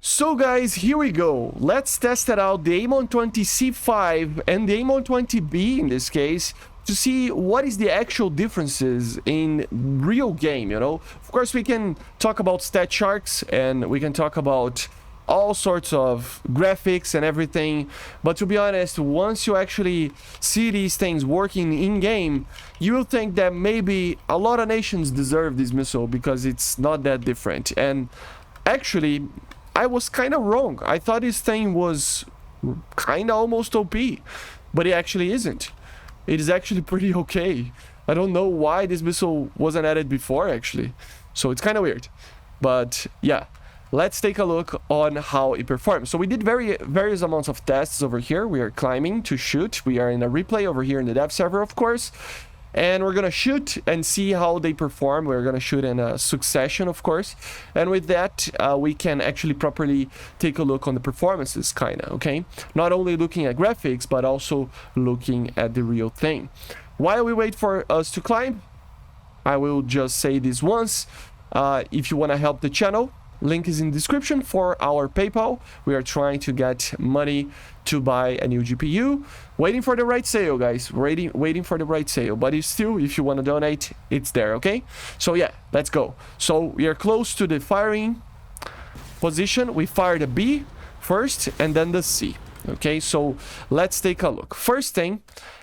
So guys, here we go. Let's test it out, the AIM-120C-5 and the AIM-120B in this case, to see what is the actual differences in real game, you know? Of course, we can talk about stat charts and we can talk about all sorts of graphics and everything, but to be honest, once you actually see these things working in-game, you will think that maybe a lot of nations deserve this missile because it's not that different. And actually, I was kind of wrong. I thought this thing was kind of almost OP, but it actually isn't. It is actually pretty okay. I don't know why this missile wasn't added before, actually. So it's kind of weird. But yeah, let's take a look on how it performs. So we did various amounts of tests over here. We are climbing to shoot. We are in a replay over here in the dev server, of course. And we're gonna shoot and see how they perform. We're gonna shoot in a succession, of course, and with that we can actually properly take a look on the performances, kinda, okay? Not only looking at graphics, but also looking at the real thing. While we wait for us to climb, I will just say this once. If you want to help the channel, link is in the description for our PayPal. We are trying to get money to buy a new GPU. Waiting for the right sale, guys. Waiting for the right sale. But it's still, if you want to donate, it's there, okay? So yeah, let's go. So we are close to the firing position. We fire the B first and then the C. Okay, so let's take a look. First thing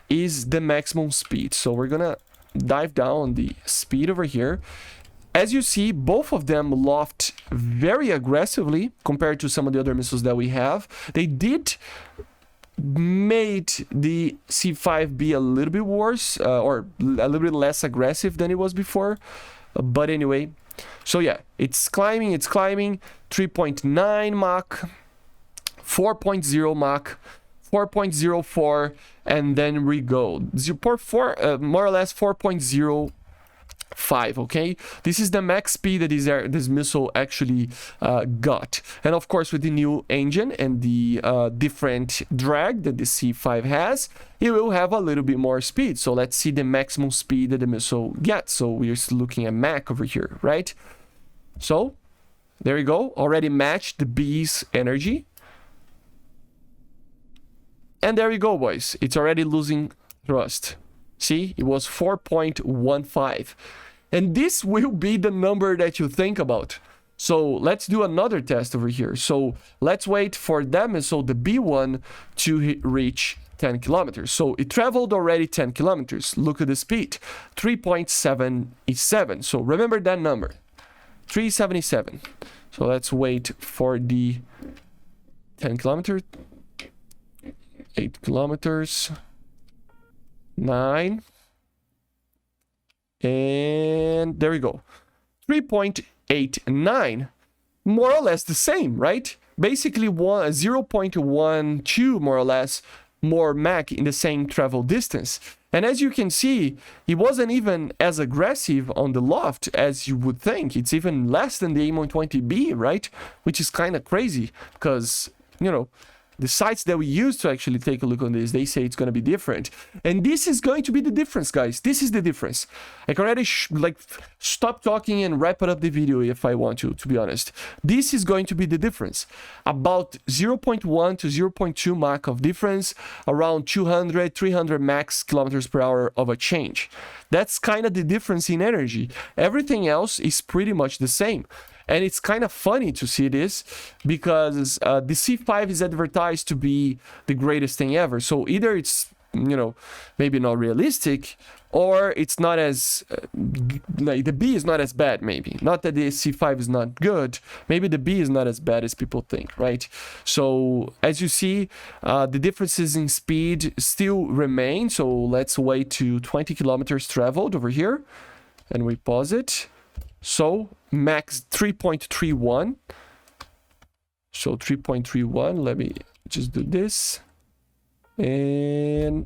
is the maximum speed. So we're gonna dive down on the speed over here. As you see, both of them loft very aggressively compared to some of the other missiles that we have. They did made the C5 be a little bit worse or a little bit less aggressive than it was before. But anyway, so yeah, it's climbing, 3.9 Mach, 4.0 Mach, 4.04, and then we go. More or less 4.05, okay? This is the max speed that this missile actually got. And of course, with the new engine and the different drag that the C5 has, it will have a little bit more speed. So let's see the maximum speed that the missile gets. So we're looking at Mach over here, right? So there you go, already matched the B's energy. And there you go, boys. It's already losing thrust. See, it was 4.15. And this will be the number that you think about. So let's do another test over here. So let's wait for that missile, the B1, to reach 10 kilometers. So it traveled already 10 kilometers. Look at the speed, 3.77. So remember that number, 377. So let's wait for the 10 kilometers. 8 kilometers, 9, and there we go, 3.89, more or less the same, right? Basically 0.12 more or less more Mach in the same travel distance. And as you can see, it wasn't even as aggressive on the loft as you would think. It's even less than the AIM-120B, right? Which is kind of crazy because, you know, the sites that we use to actually take a look on this, they say it's going to be different. And this is going to be the difference, guys. This is the difference. I can already stop talking and wrap it up the video if I want to be honest. This is going to be the difference. About 0.1 to 0.2 Mach of difference, around 200, 300 max kilometers per hour of a change. That's kind of the difference in energy. Everything else is pretty much the same. And it's kind of funny to see this because the C5 is advertised to be the greatest thing ever. So either it's, you know, maybe not realistic, or it's not as, like the B is not as bad maybe. Not that the C5 is not good, maybe the B is not as bad as people think, right? So as you see, the differences in speed still remain. So let's wait to 20 kilometers traveled over here and we pause it. So max 3.31. So 3.31, let me just do this. And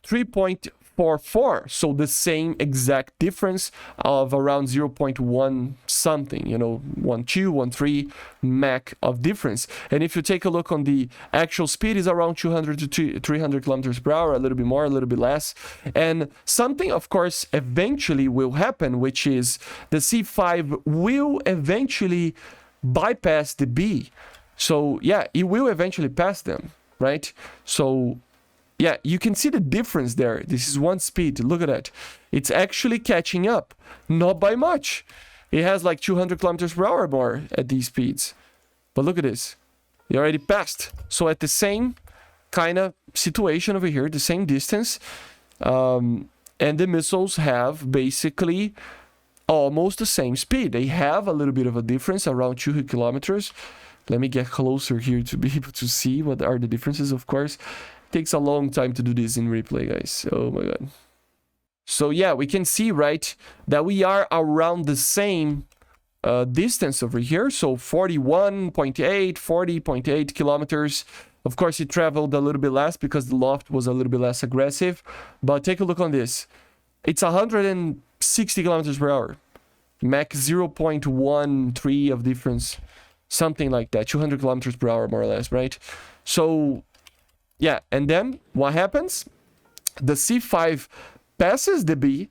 3.44. So the same exact difference of around 0.1 something, you know, 1.2, 1.3 Mach of difference. And if you take a look on the actual speed is around 200 to 300 kilometers per hour, a little bit more, a little bit less. And something, of course, eventually will happen, which is the C5 will eventually bypass the B. So yeah, it will eventually pass them, right? So yeah, you can see the difference there. This is one speed. Look at that. It's actually catching up, not by much. It has like 200 kilometers per hour more at these speeds. But look at this. It already passed. So at the same kind of situation over here, the same distance, and the missiles have basically almost the same speed. They have a little bit of a difference, around 2 kilometers. Let me get closer here to be able to see what are the differences, of course. It takes a long time to do this in replay, guys. Oh my god. So yeah, we can see, right, that we are around the same distance over here. So 41.8, 40.8 kilometers. Of course, it traveled a little bit less because the loft was a little bit less aggressive. But take a look on this. It's 160 kilometers per hour. Mach 0.13 of difference. Something like that. 200 kilometers per hour, more or less, right? So, yeah. And then what happens? The C5 passes the B.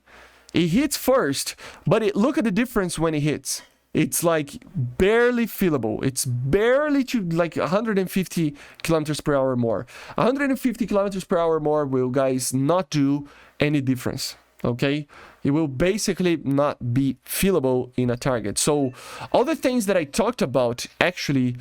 It hits first. But look at the difference when it hits. It's like barely feelable. It's barely to like 150 kilometers per hour more. 150 kilometers per hour more will, guys, not do any difference. Okay? It will basically not be feelable in a target. So all the things that I talked about, actually,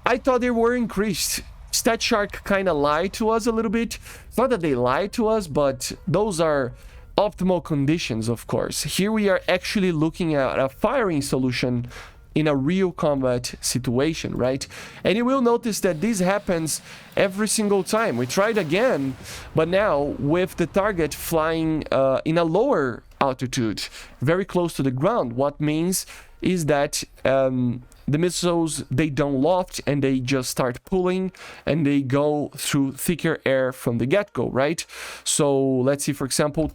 I thought they were increased. StatShark kind of lied to us a little bit. It's not that they lied to us, but those are optimal conditions, of course. Here we are actually looking at a firing solution in a real combat situation, right? And you will notice that this happens every single time. We tried again, but now with the target flying in a lower altitude, very close to the ground. What means is that the missiles, they don't loft and they just start pulling and they go through thicker air from the get-go, right? So let's see, for example,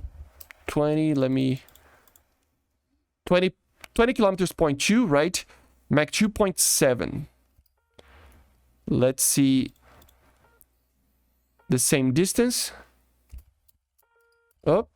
20 kilometers, 0.2, right? Mach 2.7. Let's see the same distance. Oh,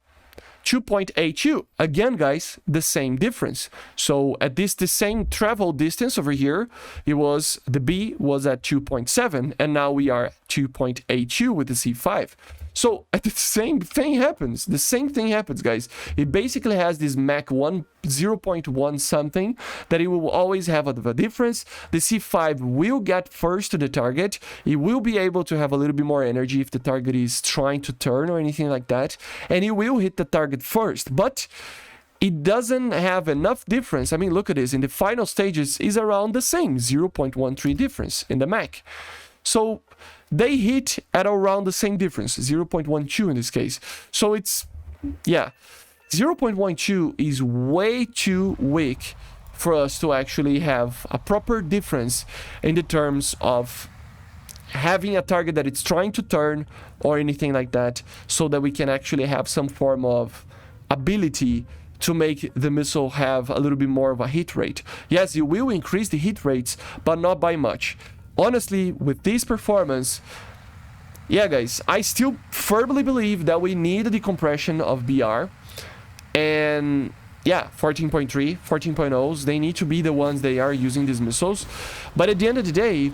2.82. Again, guys, the same difference. So at the same travel distance over here, the B was at 2.7, and now we are at 2.82 with the C5. So the same thing happens. The same thing happens, guys. It basically has this Mach 0.1 something that it will always have a difference. The C5 will get first to the target. It will be able to have a little bit more energy if the target is trying to turn or anything like that. And it will hit the target first. But it doesn't have enough difference. I mean, look at this. In the final stages, is around the same, 0.13 difference in the Mach. So they hit at around the same difference, 0.12 in this case. So it's, yeah, 0.12 is way too weak for us to actually have a proper difference in the terms of having a target that it's trying to turn or anything like that, so that we can actually have some form of ability to make the missile have a little bit more of a hit rate. Yes, it will increase the hit rates, but not by much. Honestly, with this performance, yeah, guys, I still firmly believe that we need the decompression of BR. And yeah, 14.3, 14.0s, they need to be the ones they are using these missiles. But at the end of the day,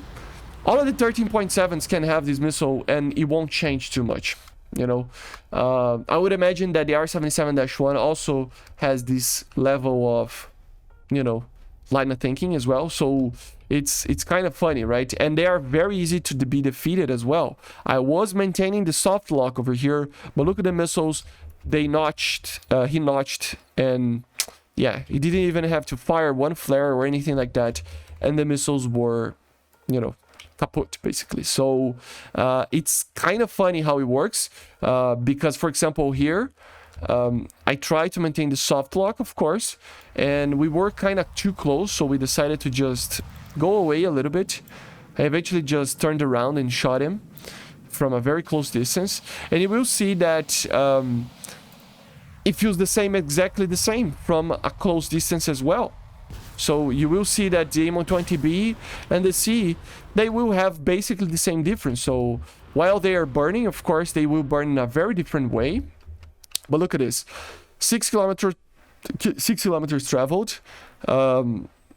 all of the 13.7s can have this missile and it won't change too much. You know, I would imagine that the R77-1 also has this level of, you know, line of thinking as well. So it's kind of funny, right? And they are very easy to be defeated as well. I was maintaining the soft lock over here, but look at the missiles. He notched, and yeah, he didn't even have to fire one flare or anything like that. And the missiles were, you know, kaput, basically. So it's kind of funny how it works, because, for example, here, I tried to maintain the soft lock, of course, and we were kind of too close, so we decided to just go away a little bit. I eventually just turned around and shot him from a very close distance, and you will see that it feels the same, exactly the same from a close distance as well. So you will see that the AIM-120B and the C, they will have basically the same difference. So while they are burning, of course, they will burn in a very different way. But look at this, 6 kilometers traveled,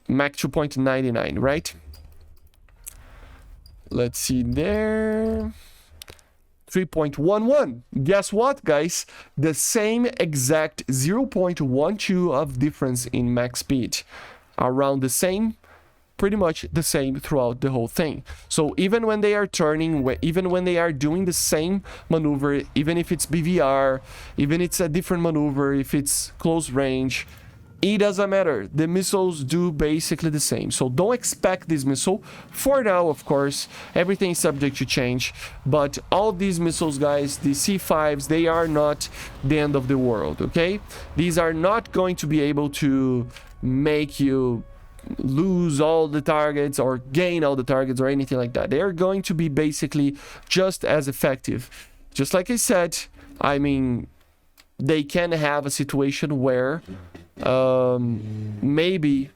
Mach 2.99, right? Let's see there. 3.11. Guess what, guys? The same exact 0.12 of difference in max speed. Around the same, pretty much the same throughout the whole thing. So even when they are turning, even when they are doing the same maneuver, even if it's BVR, even it's a different maneuver, if it's close range, it doesn't matter. The missiles do basically the same. So don't expect this missile. For now, of course, everything is subject to change. But all these missiles, guys, the C5s, they are not the end of the world, okay? These are not going to be able to make you lose all the targets or gain all the targets or anything like that. They are going to be basically just as effective. Just like I said, I mean, they can have a situation where maybe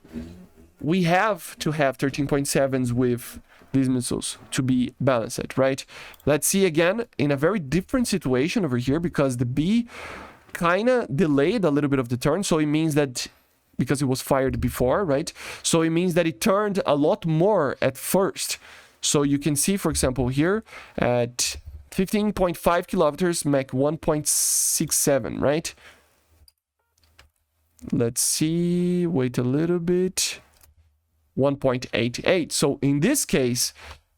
we have to have 13.7s with these missiles to be balanced, right? Let's see again in a very different situation over here, because the B kind of delayed a little bit of the turn. So it means that because it was fired before, right? So it means that it turned a lot more at first. So you can see, for example, here at 15.5 kilometers, Mach 1.67, right? Let's see, wait a little bit, 1.88. So in this case,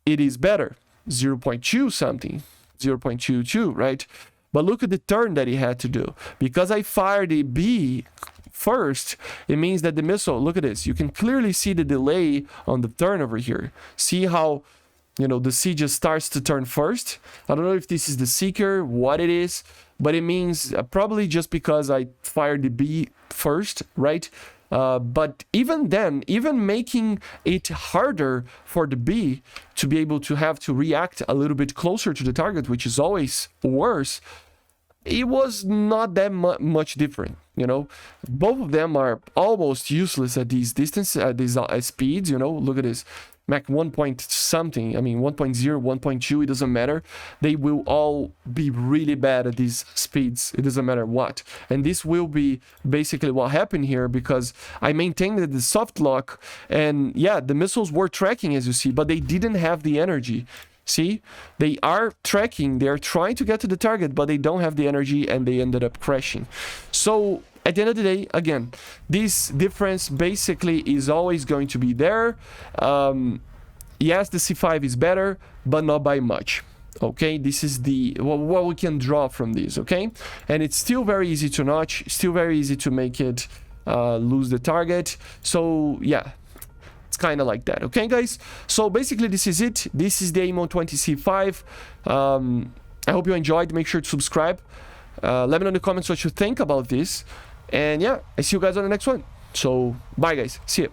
it is better, 0.2 something, 0.22, right? But look at the turn that he had to do. Because I fired a B first, it means that the missile, look at this, you can clearly see the delay on the turn over here. See how, you know, the C just starts to turn first. I don't know if this is the seeker, what it is, but it means probably just because I fired the B first, right? But even then, even making it harder for the B to be able to have to react a little bit closer to the target, which is always worse, it was not that much different, you know. Both of them are almost useless at these distances, at these speeds, you know. Look at this. Mach 1 point something, I mean 1.0, 1.2, it doesn't matter. They will all be really bad at these speeds. It doesn't matter what. And this will be basically what happened here, because I maintained the soft lock, and yeah, the missiles were tracking, as you see, but they didn't have the energy. See, they are tracking, they are trying to get to the target, but they don't have the energy, and they ended up crashing. So at the end of the day, again, this difference basically is always going to be there. Yes, the C5 is better, but not by much. Okay, this is the what we can draw from this. Okay, and it's still very easy to notch, still very easy to make it lose the target. So yeah, it's kind of like that. Okay, guys. So basically, this is it. This is the AIM-120C-5. I hope you enjoyed. Make sure to subscribe. Let me know in the comments what you think about this. And yeah, I see you guys on the next one. So bye, guys. See you.